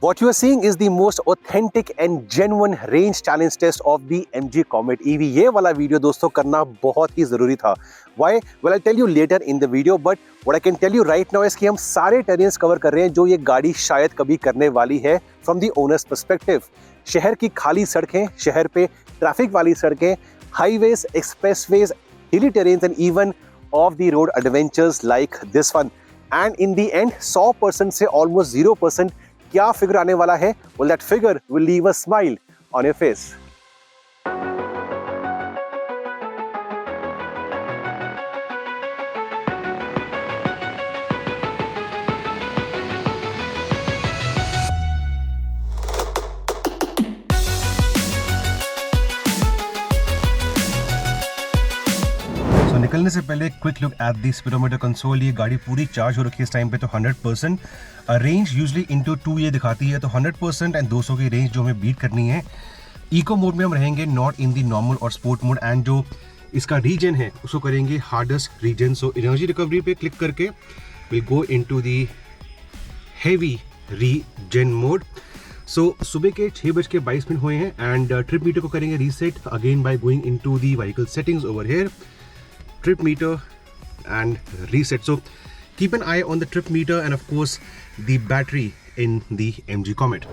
What you are seeing is the most authentic and genuine range challenge test of the MG Comet EV. ये वाला video दोस्तों करना बहुत ही ज़रूरी था. Why? Well, I'll tell you later in the video, but what I can tell you right now is कि हम सारे terrains cover कर रहे हैं जो ये गाड़ी शायद कभी करने वाली है from the owner's perspective. शहर की खाली सड़कें, शहर पे ट्रैफिक वाली सड़कें, highways, expressways, hilly terrains and even off the road adventures like this one. And in the end, 100% से almost 0% क्या फिगर आने वाला है? Well, that figure will leave a smile on your face. निकलने से पहले quick look at the speedometer console. ये गाड़ी पूरी चार्ज हो रखी है इस टाइम पे, तो 100%. रेंज यूजुअली इनटू 2 ये दिखाती है, तो 100% एंड 200 की रेंज जो हमें बीट करनी है. इको मोड में हम रहेंगे, नॉट इन द नॉर्मल और स्पोर्ट मोड. एंड जो इसका रीजन है उसको करेंगे hardest regen. So energy recovery पे क्लिक करके will go into the heavy regen mode. So सुबह के 6:22 हुए हैं एंड ट्रिप मीटर को करेंगे reset again by going into the vehicle settings over here. Trip meter and reset. So keep an eye on the trip meter and of course the battery in the MG Comet.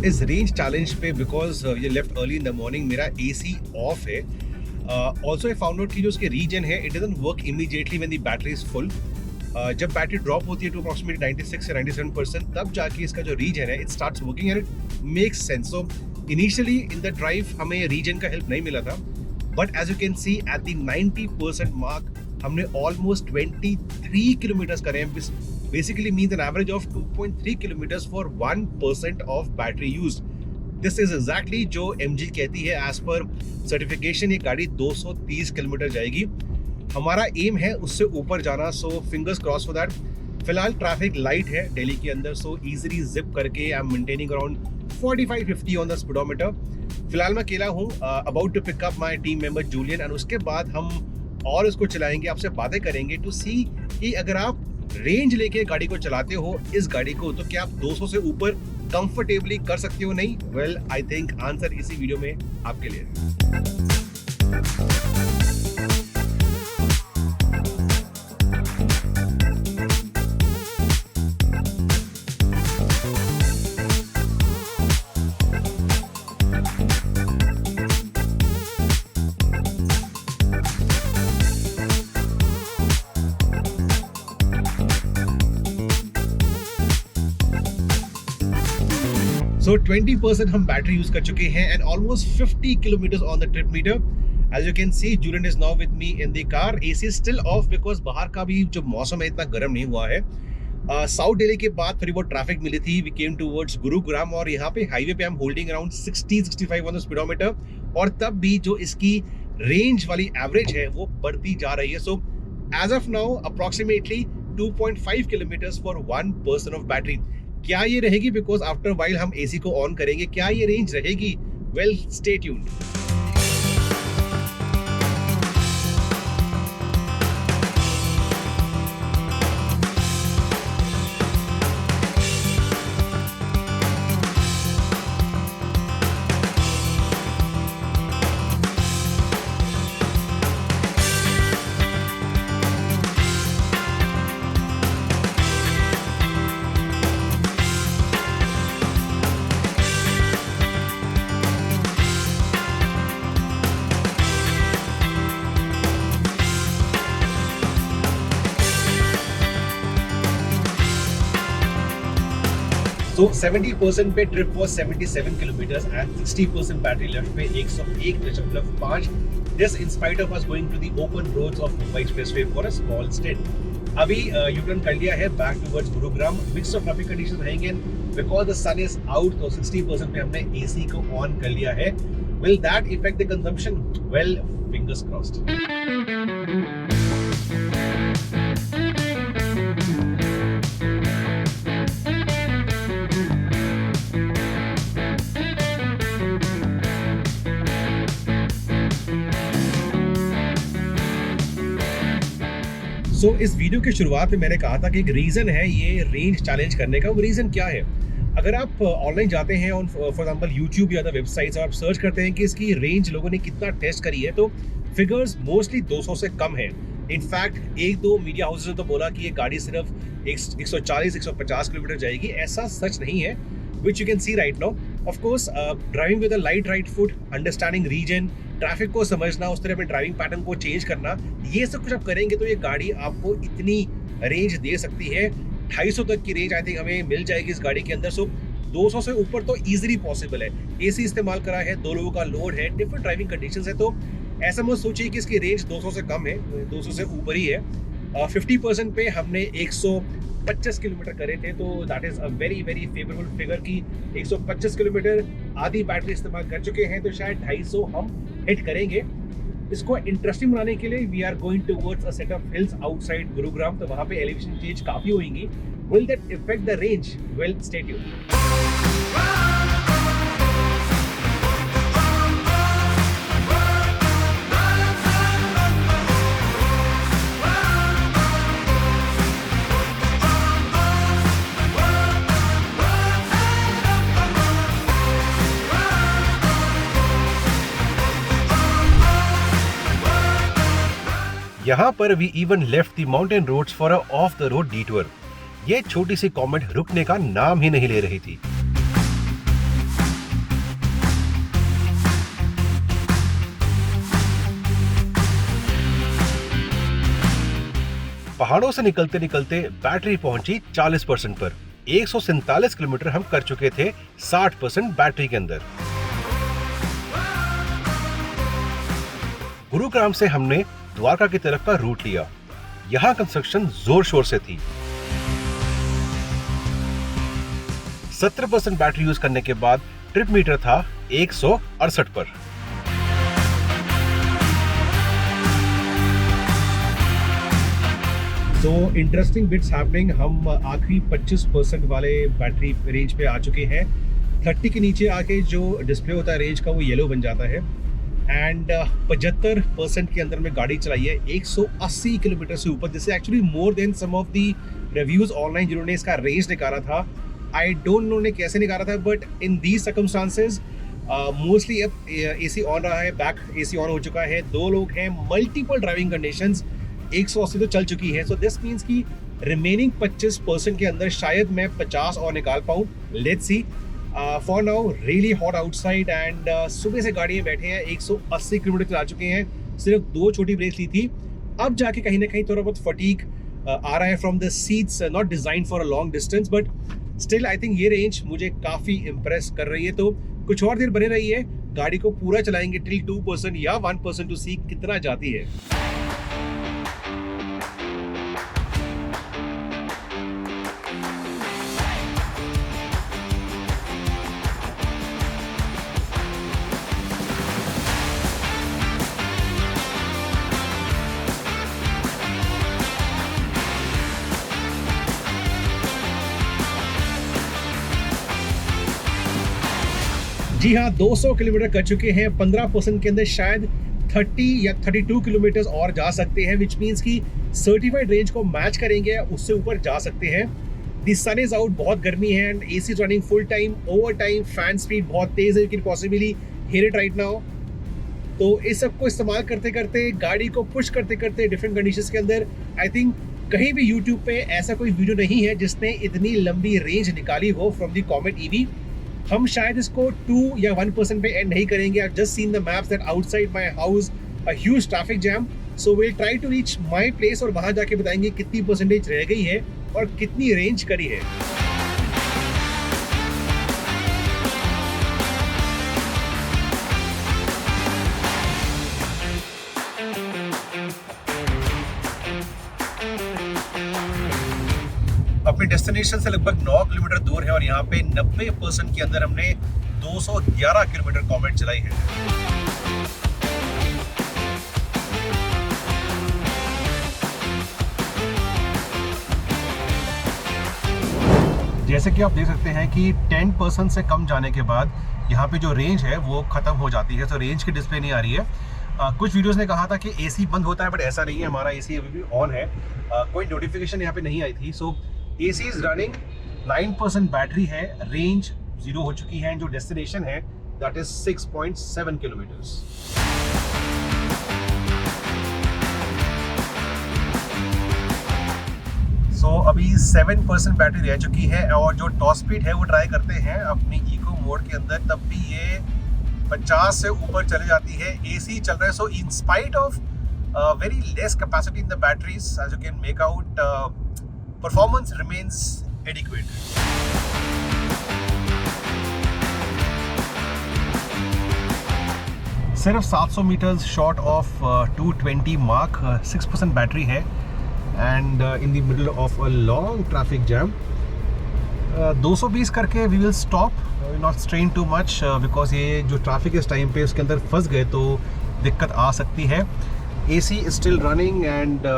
इस range challenge पे because ये left early in the morning, मेरा AC of है. Also I found out कि जो उसके reason है it doesn't work immediately when the battery is full. जब बैटरी ड्रॉप होती है टू अप्रॉक्सिमेटली 96 या 97%, तब जाके इसका जो रीजन है it starts working and it makes sense. So initially in the drive हमें रीजन का हेल्प नहीं मिला था, but as you can see at the 90% mark हमने ऑलमोस्ट 23 किलोमीटर्स करे हैं. Basically means an average of 2.3 kilometers for 1% of battery used. This is exactly जो MG कहती है as per certification ये गाड़ी 230 किलोमीटर जाएगी. हमारा एम है उससे ऊपर जाना, so fingers crossed for that. फिलहाल ट्रैफिक लाइट है दिल्ली के अंदर, so easily zip करके I am maintaining around 45-50 on the speedometer. फिलहाल मैं अकेला हूँ, about to pick up my team member Julian, and उसके बाद हम और इसको चलाएंगे, आपसे बातें करेंगे टू सी कि अगर आप रेंज लेके गाड़ी को चलाते हो इस गाड़ी को, तो क्या आप 200 से ऊपर कंफर्टेबली कर सकते हो नहीं? वेल, आई थिंक आंसर इसी वीडियो में आपके लिए. So 20% हम बैटरी यूज कर चुके हैं and almost 50 kilometre on the trip meter. As you can see Julian is now with me in the car. AC still off because बाहर का भी जो मौसम है इतना गर्म नहीं हुआ है. साउथ दिल्ली के बाद थोड़ी बहुत ट्रैफिक मिली थी. वी केम टूवर्ड्स गुरुग्राम और यहाँ पे हाईवे पे हम holding around 60-65 on the speedometer, और तब भी जो इसकी रेंज वाली एवरेज है वो बढ़ती जा रही है. So as of now approximately 2.5 kilometre for 1% of battery. क्या ये रहेगी? बिकॉज आफ्टर वाइल हम AC को ऑन करेंगे. क्या ये रेंज रहेगी? Well, stay tuned. So 70% पे trip was 77 kilometers and 60% battery left पे 101.5. This in spite of us going to the open roads of Mumbai Expressway for a small stint. अभी U-turn कर लिया है back towards Gurugram. Mix of traffic conditions रहेंगे because the sun is out. तो 60% पे हमने AC को on कर लिया है. Will that affect the consumption? Well, fingers crossed. सो इस वीडियो की शुरुआत में मैंने कहा था कि एक रीज़न है ये रेंज चैलेंज करने का। वो रीज़न क्या है? अगर आप ऑनलाइन जाते हैं ऑन फॉर एग्जांपल यूट्यूब या अदर वेबसाइट्स और आप सर्च करते हैं कि इसकी रेंज लोगों ने कितना टेस्ट करी है, तो फिगर्स मोस्टली 200 से कम है। इनफैक्ट एक दो मीडिया हाउसेस ने तो बोला कि ये गाड़ी सिर्फ 140-150 किलोमीटर जाएगी। ऐसा सच नहीं है, which you can see right now. Of course, driving with a light right foot, understanding region, traffic को समझना, उस तरह अपने ड्राइविंग पैटर्न को चेंज करना, ये सब कुछ आप करेंगे तो ये गाड़ी आपको इतनी रेंज दे सकती है। 250 तक की रेंज आई थिंक हमें मिल जाएगी इस गाड़ी के अंदर। सो 200 से ऊपर तो इजीली पॉसिबल है। एसी इस्तेमाल करा है, 2 लोगों का लोड है, डिफरेंट ड्राइविंग कंडीशंस है, तो ऐसा मत सोचिए कि इसकी रेंज 200 से कम है, 200 से ऊपर ही है। 50% पे हमने 125 किलोमीटर करे थे, तो that is a very very favourable figure की 125 किलोमीटर आधी बैटरी इस्तेमाल कर चुके हैं, तो शायद 250 हम हिट करेंगे। इसको इंटरेस्टिंग बनाने के लिए we are going towards a set of hills outside Gurugram, तो वहां पे एलिवेशन चेंज काफी होंगी। Will that effect the range? Well, stay tuned. यहाँ पर we even left the mountain roads for a off the road detour. ये छोटी सी comment रुकने का नाम ही नहीं ले रही थी। पहाड़ों से निकलते निकलते बैटरी पहुंची 40% पर। 147 किलोमीटर हम कर चुके थे 60% बैटरी के अंदर। गुरुग्राम से हमने द्वारका की तरफ का रूट लिया। यहां कंस्ट्रक्शन जोर शोर से थी। 70% बैटरी यूज करने के बाद ट्रिप मीटर था 168 पर। तो इंटरेस्टिंग बिट्स हैपनिंग। हम आखिरी 25% वाले बैटरी रेंज पे आ चुके हैं। 30 के नीचे आके जो डिस्प्ले होता है रेंज का, वो येलो बन जाता है। एंड 75% के अंदर में गाड़ी चलाई है 180 किलोमीटर से ऊपर। This is actually more than some of the reviews online जिन्होंने इसका रेंज निकाला था। आई डोंट नो ने कैसे निकाला था, but in these circumstances mostly अब एसी ऑन रहा है, बैक एसी ऑन हो चुका है, 2 लोग हैं, मल्टीपल ड्राइविंग कंडीशंस, 180 तो चल चुकी है। सो दिस मीन्स कि रिमेनिंग 25% के अंदर शायद मैं 50 और निकाल पाऊँ। Let's see. For now really hot outside and सुबह से गाड़ी में बैठे हैं, 180 किलोमीटर चला चुके हैं, सिर्फ 2 छोटी ब्रेक ली थी। अब जाके कहीं ना कहीं थोड़ा बहुत फटीक आ रहा है from the seats, not design for a long distance, but still I think ये रेंज मुझे काफ़ी इम्प्रेस कर रही है। तो कुछ और देर बने रही है, गाड़ी को पूरा चलाएंगे टिल 2% या 1% टू सी कितना जाती है। जी हाँ, 200 किलोमीटर कर चुके हैं। 15% के अंदर शायद 30 या 32 किलोमीटर और जा सकते हैं, विच मीन्स कि सर्टिफाइड रेंज को मैच करेंगे, उससे ऊपर जा सकते हैं। द सन इज आउट, बहुत गर्मी है and AC running full time, over time, fan speed बहुत तेज है, you can possibly here it right now. तो इस सब को इस्तेमाल करते करते, गाड़ी को पुश करते करते डिफरेंट कंडीशंस के अंदर, आई थिंक कहीं भी यूट्यूब पे ऐसा कोई वीडियो नहीं है जिसने इतनी लंबी रेंज निकाली हो फ्रॉम द कॉमेट ईवी। हम शायद इसको 2 या 1% पे एंड नहीं करेंगे। I just seen the maps that outside my house a huge traffic jam, so will try to reach my place और वहां जाके बताएंगे कितनी परसेंटेज रह गई है और कितनी रेंज करी है। अपने डेस्टिनेशन से लगभग 9 किलोमीटर दूर है और यहाँ पे 90% के अंदर हमने 211 किलोमीटर कॉमेट चलाई है। जैसे कि आप देख सकते हैं कि 10% से कम जाने के बाद यहाँ पे जो रेंज है वो ख़त्म हो जाती है, तो रेंज की डिस्प्ले नहीं आ रही है। कुछ वीडियोस ने कहा था कि एसी बंद होता है, बट ऐसा नहीं है, हमारा एसी अभी भी ऑन है। कोई नोटिफिकेशन यहाँ पे नहीं आई थी। सो एसी इज़ रनिंग, 9% बैटरी है, रेंज 0 हो चुकी है, जो डेस्टिनेशन है दैट इज़ 6.7 किलोमीटर्स। सो अभी 7% बैटरी रह चुकी है और जो टॉप स्पीड है वो ट्राई करते हैं अपनी इको मोड के अंदर, तब भी ये 50 से ऊपर चले जाती है। एसी चल रहा है, so in spite of very less capacity in the batteries, as you can make out, performance remains adequate. सिर्फ 700 metres short of 220 mark, 6% battery है and in the middle of a long traffic jam. 220 करके we will stop, not strain too much because ये जो traffic इस time पे उसके अंदर फंस गए तो दिक्कत आ सकती है। AC is still running and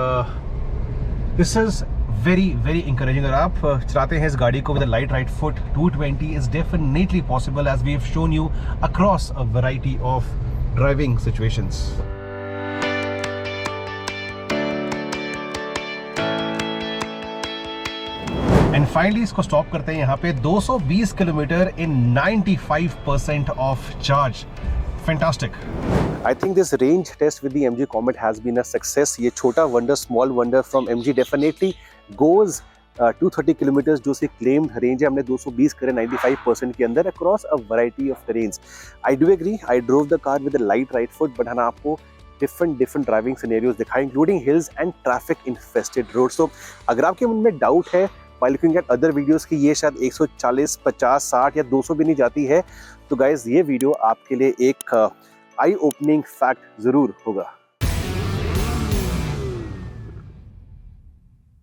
this is very very encouraging। अगर आप चलाते हैं इस गाड़ी को with a light right foot, 220 is definitely possible as we have shown you across a variety of driving situations। And finally इसको stop करते हैं यहाँ पे 220 kilometre in 95% of charge. Fantastic. I think this range test with the MG Comet has been a success। ये छोटा wonder, small wonder from MG definitely goes 230 kilometres जो सी claimed range है, हमने 220 करे 95% के अंदर across a variety of terrains. I do agree, I drove the car with a light right foot, but हम आपको डिफरेंट ड्राइविंग सिनेरियोज दिखाएं including hills and traffic infested road. So अगर आपके मन में डाउट है while looking at other videos कि ये शायद 140, 50, 60 या 200 भी नहीं जाती है, तो गाइज ये वीडियो आपके लिए एक आई ओपनिंग फैक्ट जरूर होगा।